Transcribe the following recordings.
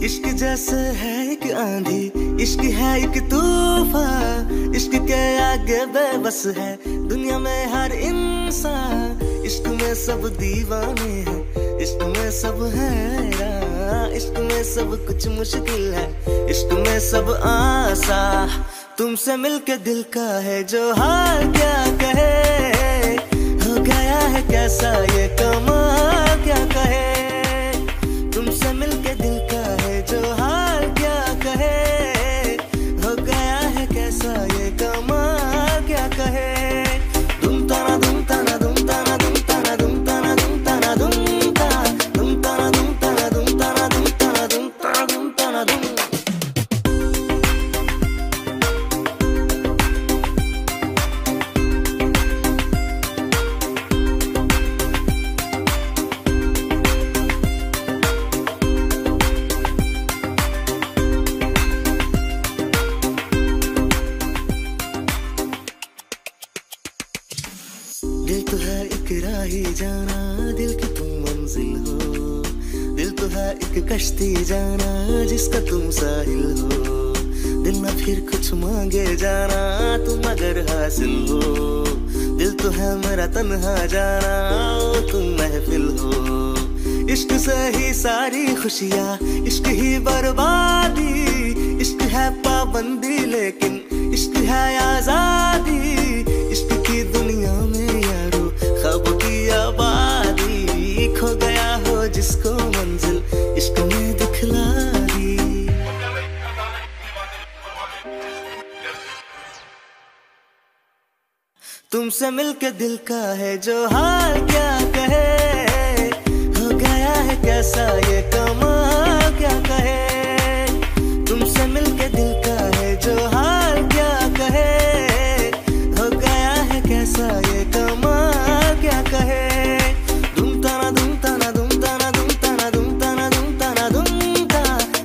इश्क जैसे है एक आंधी, इश्क है एक तूफान, इश्क के आगे बेबस है दुनिया में हर इंसान। इश्क में सब दीवाने हैं, इश्क में सब हैरान, इश्क में सब कुछ मुश्किल है, इश्क में सब आसान। तुमसे मिलके दिल का है जो हाल क्या कहे, हो गया है कैसा ये कमाल क्या कहे। तुमसे मिलके दिल का है जो हाल क्या कहे, हो गया है कैसा ये कमाल क्या कहे। दुम ताना दुम ताना दुम ताना दुम ताना दुम ताना दुम ताना दुम ताना दुम ताना दुम ताना दुम ताना दुम ताना दुम ताना दुम ताना दुम। दिल तो है एक राही जाना, दिल की तुम मंजिल हो, दिल तो है एक कश्ती जाना जिसका तुम साहिल हो। दिल ना फिर कुछ मांगे जाना तुम अगर हासिल हो, दिल तो है मेरा तन्हा जाना ओ तुम महफिल हो। इश्क से ही सारी खुशियाँ, इश्क ही बर्बादी, इश्क है पाबंदी लेकिन इश्क है आजादी। इश्क की दुनिया में यारो ख्वाब की आबादी, खो गया हो जिसको मंजिल इश्क में दिखला दी। तुमसे मिलके दिल का है जो हाल क्या कहे, हो गया है कैसा ये कमाल क्या कहे। तुमसे मिलके दिल का है जो हाल क्या कहे, हो गया है कैसा ये कमाल क्या कहे। दुम ताना दुम ताना दुम ताना दुम ताना दुम ताना दुम ताना दुम ताना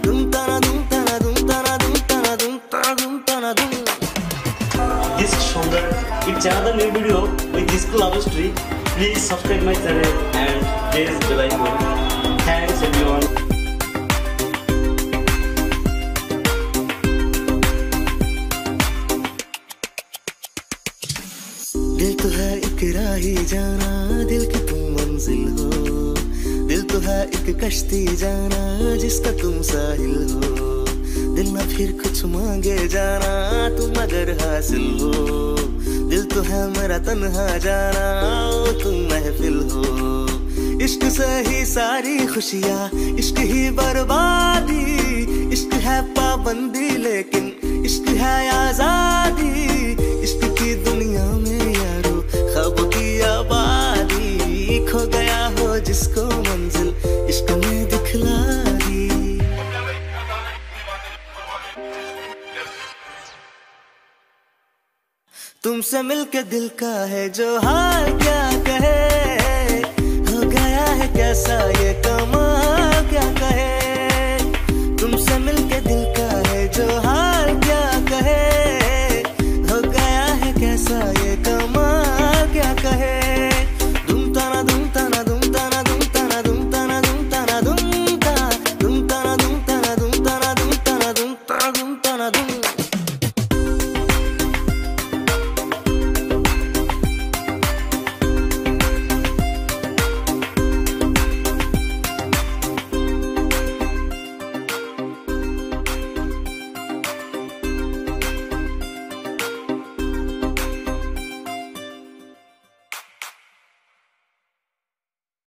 दुम ताना दुम ताना दुम ताना दुम ताना दुम ताना दुम ताना दुम। This is Shondar. It's another new video with this love story. Please subscribe my channel and press bell icon. Thanks everyone. दिल तो है एक राही जाना, दिल की तुम मंजिल हो, दिल तो है एक कश्ती जाना जिसका तुम साहिल हो। दिल ना फिर कुछ मांगे जाना तुम अगर हासिल हो, दिल तो है मेरा तन्हा जाना ओ तुम महफिल हो। इश्क से ही सारी खुशियाँ, इश्क ही बर्बादी, इश्क है पाबंदी लेकिन इश्क है आजादी। इश्क की दुनिया में यारो ख्वाब की आबादी, खो गया हो जिसको मंजिल इश्क में दिखला दी। तुमसे मिलके दिल का है जो हाल क्या कहे, हो गया है कैसा ये